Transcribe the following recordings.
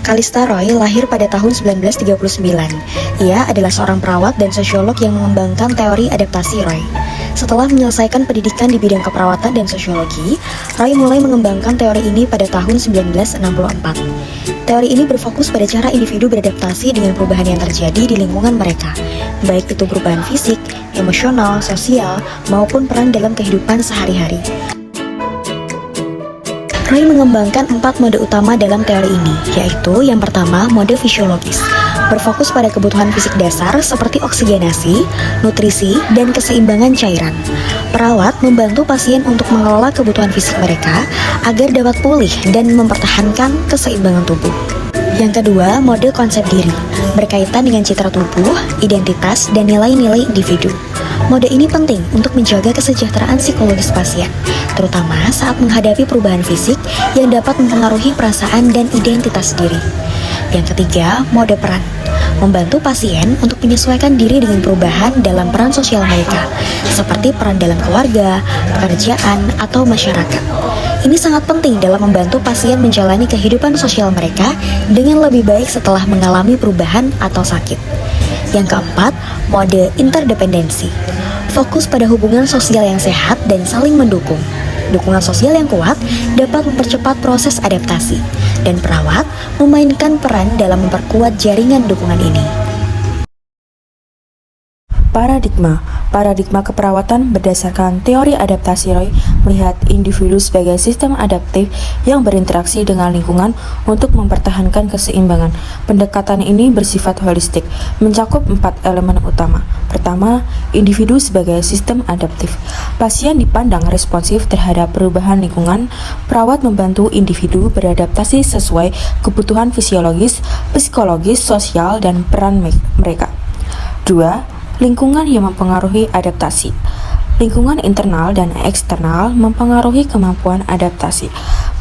Calista Roy lahir pada tahun 1939. Ia adalah seorang perawat dan sosiolog yang mengembangkan teori adaptasi Roy. Setelah menyelesaikan pendidikan di bidang keperawatan dan sosiologi, Roy mulai mengembangkan teori ini pada tahun 1964. Teori ini berfokus pada cara individu beradaptasi dengan perubahan yang terjadi di lingkungan mereka, baik itu perubahan fisik, emosional, sosial, maupun peran dalam kehidupan sehari-hari. Roy mengembangkan 4 mode utama dalam teori ini, yaitu yang pertama, mode fisiologis, berfokus pada kebutuhan fisik dasar seperti oksigenasi, nutrisi, dan keseimbangan cairan. Perawat membantu pasien untuk mengelola kebutuhan fisik mereka agar dapat pulih dan mempertahankan keseimbangan tubuh. Yang kedua, mode konsep diri, berkaitan dengan citra tubuh, identitas, dan nilai-nilai individu. Mode ini penting untuk menjaga kesejahteraan psikologis pasien, terutama saat menghadapi perubahan fisik yang dapat mempengaruhi perasaan dan identitas diri. Yang ketiga, mode peran, membantu pasien untuk menyesuaikan diri dengan perubahan dalam peran sosial mereka, seperti peran dalam keluarga, pekerjaan, atau masyarakat. Ini sangat penting dalam membantu pasien menjalani kehidupan sosial mereka dengan lebih baik setelah mengalami perubahan atau sakit. Yang keempat, mode interdependensi, fokus pada hubungan sosial yang sehat dan saling mendukung. Dukungan sosial yang kuat dapat mempercepat proses adaptasi, dan perawat memainkan peran dalam memperkuat jaringan dukungan ini. Paradigma keperawatan berdasarkan teori adaptasi Roy melihat individu sebagai sistem adaptif yang berinteraksi dengan lingkungan untuk mempertahankan keseimbangan. Pendekatan ini bersifat holistik, mencakup 4 elemen utama. Pertama, individu sebagai sistem adaptif. Pasien dipandang responsif terhadap perubahan lingkungan. Perawat membantu individu beradaptasi sesuai kebutuhan fisiologis, psikologis, sosial, dan peran mereka. 2. Lingkungan yang mempengaruhi adaptasi. Lingkungan internal dan eksternal mempengaruhi kemampuan adaptasi.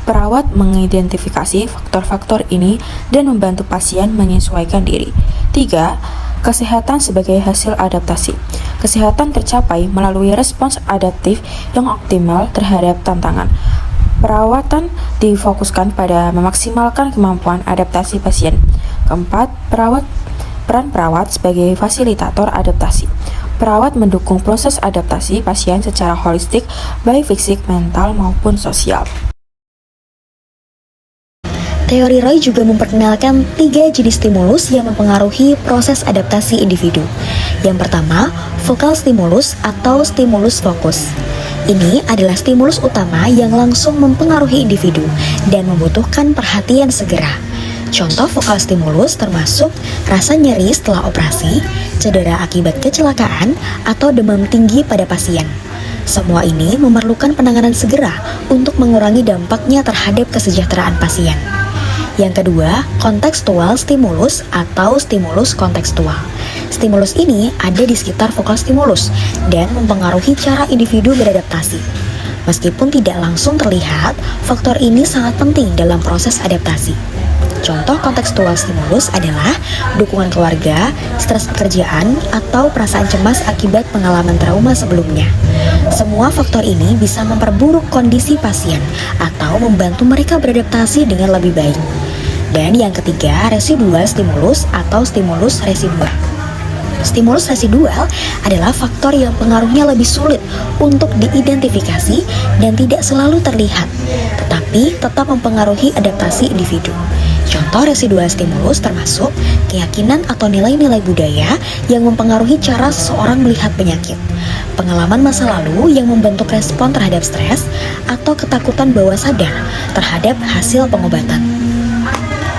Perawat mengidentifikasi faktor-faktor ini dan membantu pasien menyesuaikan diri. 3. Kesehatan sebagai hasil adaptasi. Kesehatan tercapai melalui respons adaptif yang optimal terhadap tantangan. Perawatan difokuskan pada memaksimalkan kemampuan adaptasi pasien. Keempat, peran perawat sebagai fasilitator adaptasi. Perawat mendukung proses adaptasi pasien secara holistik, baik fisik, mental, maupun sosial. Teori Roy juga memperkenalkan 3 jenis stimulus yang mempengaruhi proses adaptasi individu. Yang pertama, vokal stimulus atau stimulus fokus. Ini adalah stimulus utama yang langsung mempengaruhi individu dan membutuhkan perhatian segera. Contoh vokal stimulus termasuk rasa nyeri setelah operasi, cedera akibat kecelakaan, atau demam tinggi pada pasien. Semua ini memerlukan penanganan segera untuk mengurangi dampaknya terhadap kesejahteraan pasien. Yang kedua, kontekstual stimulus atau stimulus kontekstual. Stimulus ini ada di sekitar vokal stimulus dan mempengaruhi cara individu beradaptasi. Meskipun tidak langsung terlihat, faktor ini sangat penting dalam proses adaptasi. Contoh kontekstual stimulus adalah dukungan keluarga, stres pekerjaan, atau perasaan cemas akibat pengalaman trauma sebelumnya. Semua faktor ini bisa memperburuk kondisi pasien atau membantu mereka beradaptasi dengan lebih baik. Dan yang ketiga, residual stimulus atau stimulus residual. Stimulus residual adalah faktor yang pengaruhnya lebih sulit untuk diidentifikasi dan tidak selalu terlihat, tetapi tetap mempengaruhi adaptasi individu. Contoh residual stimulus termasuk keyakinan atau nilai-nilai budaya yang mempengaruhi cara seseorang melihat penyakit, pengalaman masa lalu yang membentuk respon terhadap stres, atau ketakutan bawah sadar terhadap hasil pengobatan.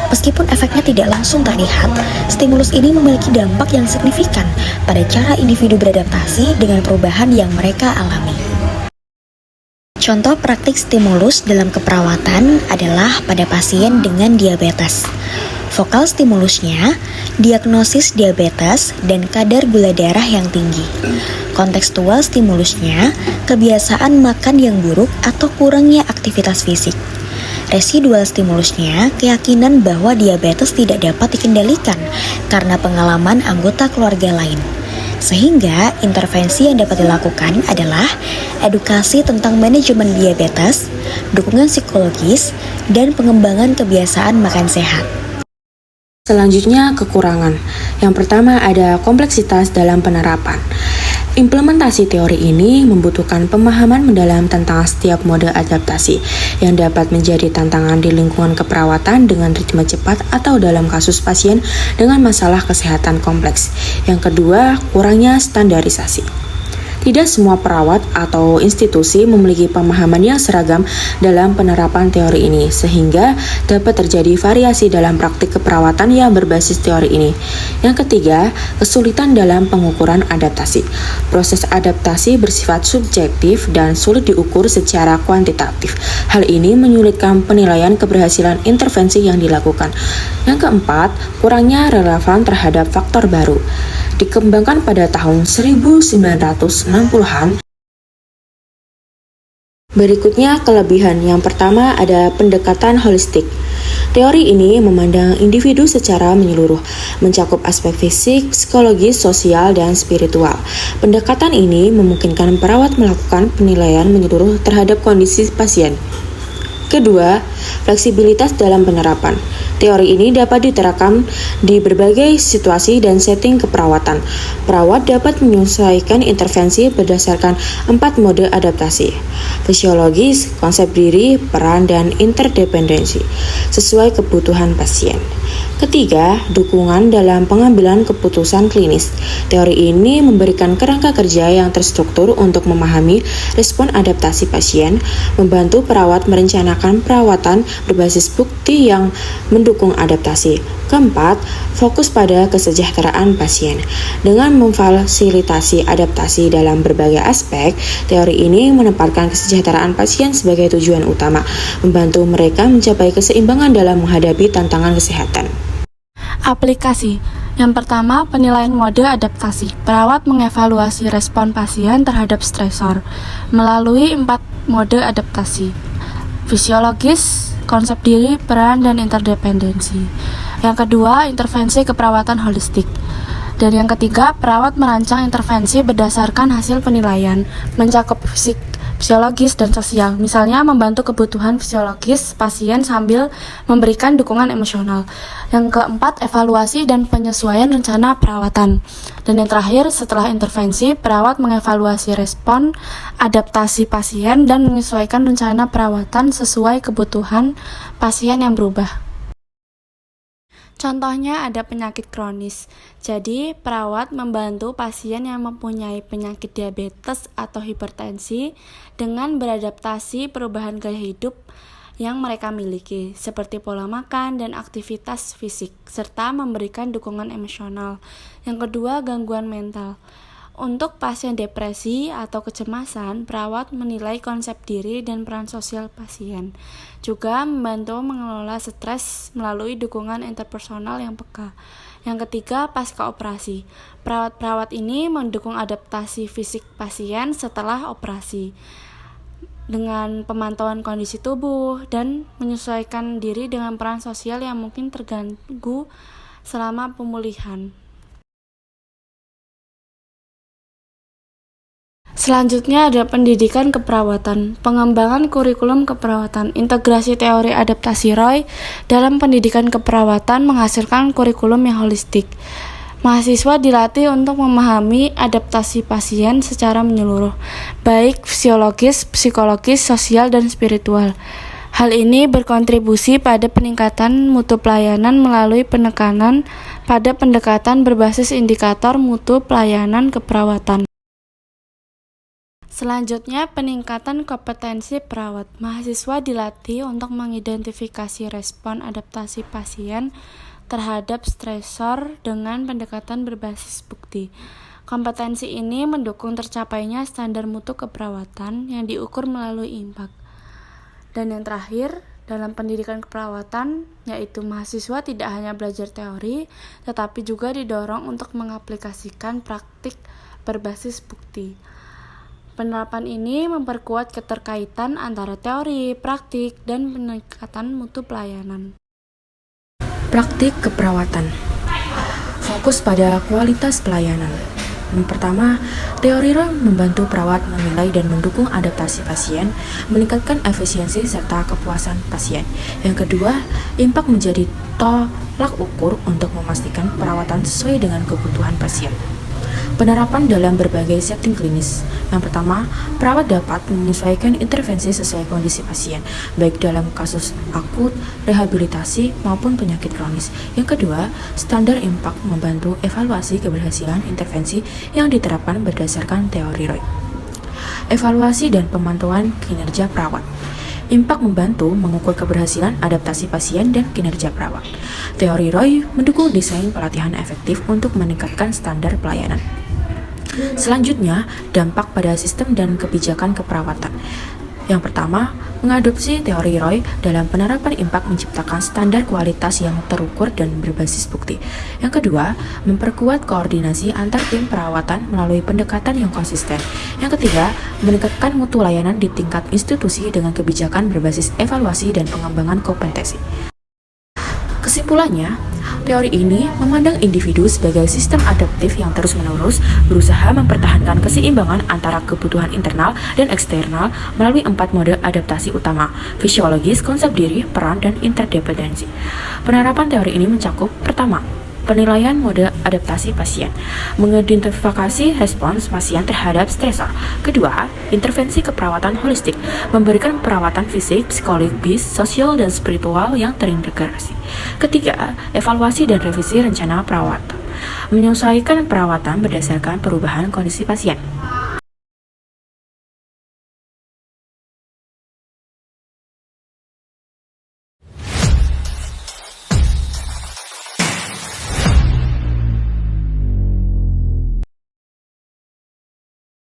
Meskipun efeknya tidak langsung terlihat, stimulus ini memiliki dampak yang signifikan pada cara individu beradaptasi dengan perubahan yang mereka alami. Contoh praktik stimulus dalam keperawatan adalah pada pasien dengan diabetes. Vokal stimulusnya, diagnosis diabetes, dan kadar gula darah yang tinggi. Kontekstual stimulusnya, kebiasaan makan yang buruk atau kurangnya aktivitas fisik. Residual stimulusnya, keyakinan bahwa diabetes tidak dapat dikendalikan karena pengalaman anggota keluarga lain. Sehingga intervensi yang dapat dilakukan adalah edukasi tentang manajemen diabetes, dukungan psikologis, dan pengembangan kebiasaan makan sehat. Selanjutnya, kekurangan. Yang pertama ada kompleksitas dalam penerapan. Implementasi teori ini membutuhkan pemahaman mendalam tentang setiap mode adaptasi yang dapat menjadi tantangan di lingkungan keperawatan dengan ritme cepat atau dalam kasus pasien dengan masalah kesehatan kompleks. Yang kedua, kurangnya standarisasi. Tidak semua perawat atau institusi memiliki pemahaman yang seragam dalam penerapan teori ini, sehingga dapat terjadi variasi dalam praktik keperawatan yang berbasis teori ini. Yang ketiga, kesulitan dalam pengukuran adaptasi. Proses adaptasi bersifat subjektif dan sulit diukur secara kuantitatif. Hal ini menyulitkan penilaian keberhasilan intervensi yang dilakukan. Yang keempat, kurangnya relevan terhadap faktor baru. Dikembangkan pada tahun 1960-an. Berikutnya kelebihan. Yang pertama ada pendekatan holistik. Teori ini memandang individu secara menyeluruh, mencakup aspek fisik, psikologis, sosial, dan spiritual. Pendekatan ini memungkinkan perawat melakukan penilaian menyeluruh terhadap kondisi pasien. Kedua, fleksibilitas dalam penerapan. Teori ini dapat diterapkan di berbagai situasi dan setting keperawatan. Perawat dapat menyesuaikan intervensi berdasarkan 4 mode adaptasi: fisiologis, konsep diri, peran, dan interdependensi, sesuai kebutuhan pasien. Ketiga, dukungan dalam pengambilan keputusan klinis. Teori ini memberikan kerangka kerja yang terstruktur untuk memahami respon adaptasi pasien, membantu perawat merencanakan perawatan berbasis bukti yang mendukung adaptasi. Keempat, fokus pada kesejahteraan pasien. Dengan memfasilitasi adaptasi dalam berbagai aspek, teori ini menempatkan kesejahteraan pasien sebagai tujuan utama, membantu mereka mencapai keseimbangan dalam menghadapi tantangan kesehatan. Aplikasi. Yang pertama, penilaian mode adaptasi. Perawat mengevaluasi respon pasien terhadap stresor melalui 4 mode adaptasi: fisiologis, konsep diri, peran, dan interdependensi. Yang kedua, intervensi keperawatan holistik. Dan yang ketiga, perawat merancang intervensi berdasarkan hasil penilaian, mencakup fisik, fisiologis, dan sosial. Misalnya, membantu kebutuhan fisiologis pasien sambil memberikan dukungan emosional. Yang keempat, evaluasi dan penyesuaian rencana perawatan. Dan yang terakhir, setelah intervensi, perawat mengevaluasi respon adaptasi pasien dan menyesuaikan rencana perawatan sesuai kebutuhan pasien yang berubah. Contohnya ada penyakit kronis. Jadi, perawat membantu pasien yang mempunyai penyakit diabetes atau hipertensi dengan beradaptasi perubahan gaya hidup yang mereka miliki, seperti pola makan dan aktivitas fisik, serta memberikan dukungan emosional. Yang kedua, gangguan mental. Untuk pasien depresi atau kecemasan, perawat menilai konsep diri dan peran sosial pasien. Juga membantu mengelola stres melalui dukungan interpersonal yang peka. Yang ketiga, pasca operasi. Perawat-perawat ini mendukung adaptasi fisik pasien setelah operasi dengan pemantauan kondisi tubuh dan menyesuaikan diri dengan peran sosial yang mungkin terganggu selama pemulihan. Selanjutnya ada pendidikan keperawatan, pengembangan kurikulum keperawatan, integrasi teori adaptasi Roy dalam pendidikan keperawatan menghasilkan kurikulum yang holistik. Mahasiswa dilatih untuk memahami adaptasi pasien secara menyeluruh, baik fisiologis, psikologis, sosial, dan spiritual. Hal ini berkontribusi pada peningkatan mutu pelayanan melalui penekanan pada pendekatan berbasis indikator mutu pelayanan keperawatan. Selanjutnya, peningkatan kompetensi perawat. Mahasiswa dilatih untuk mengidentifikasi respon adaptasi pasien terhadap stresor dengan pendekatan berbasis bukti. Kompetensi ini mendukung tercapainya standar mutu keperawatan yang diukur melalui impact. Dan yang terakhir, dalam pendidikan keperawatan, yaitu mahasiswa tidak hanya belajar teori, tetapi juga didorong untuk mengaplikasikan praktik berbasis bukti. Penerapan ini memperkuat keterkaitan antara teori, praktik, dan peningkatan mutu pelayanan. Praktik keperawatan. Fokus pada kualitas pelayanan. Yang pertama, teori Roy membantu perawat menilai dan mendukung adaptasi pasien, meningkatkan efisiensi serta kepuasan pasien. Yang kedua, impact menjadi tolak ukur untuk memastikan perawatan sesuai dengan kebutuhan pasien. Penerapan dalam berbagai setting klinis. Yang pertama, perawat dapat menyesuaikan intervensi sesuai kondisi pasien, baik dalam kasus akut, rehabilitasi, maupun penyakit kronis. Yang kedua, standar impact membantu evaluasi keberhasilan intervensi yang diterapkan berdasarkan teori Roy. Evaluasi dan pemantauan kinerja perawat. Impact membantu mengukur keberhasilan adaptasi pasien dan kinerja perawat. Teori Roy mendukung desain pelatihan efektif untuk meningkatkan standar pelayanan. Selanjutnya, dampak pada sistem dan kebijakan keperawatan. Yang pertama, mengadopsi teori Roy dalam penerapan impact menciptakan standar kualitas yang terukur dan berbasis bukti. Yang kedua, memperkuat koordinasi antar tim perawatan melalui pendekatan yang konsisten. Yang ketiga, meningkatkan mutu layanan di tingkat institusi dengan kebijakan berbasis evaluasi dan pengembangan kompetensi. Kesimpulannya, teori ini memandang individu sebagai sistem adaptif yang terus-menerus berusaha mempertahankan keseimbangan antara kebutuhan internal dan eksternal melalui 4 mode adaptasi utama: fisiologis, konsep diri, peran, dan interdependensi. Penerapan teori ini mencakup: pertama, penilaian mode adaptasi pasien, mengidentifikasi respons pasien terhadap stresor. Kedua, intervensi keperawatan holistik, memberikan perawatan fisik, psikologis, sosial, dan spiritual yang terintegrasi. Ketiga, evaluasi dan revisi rencana perawatan, menyesuaikan perawatan berdasarkan perubahan kondisi pasien.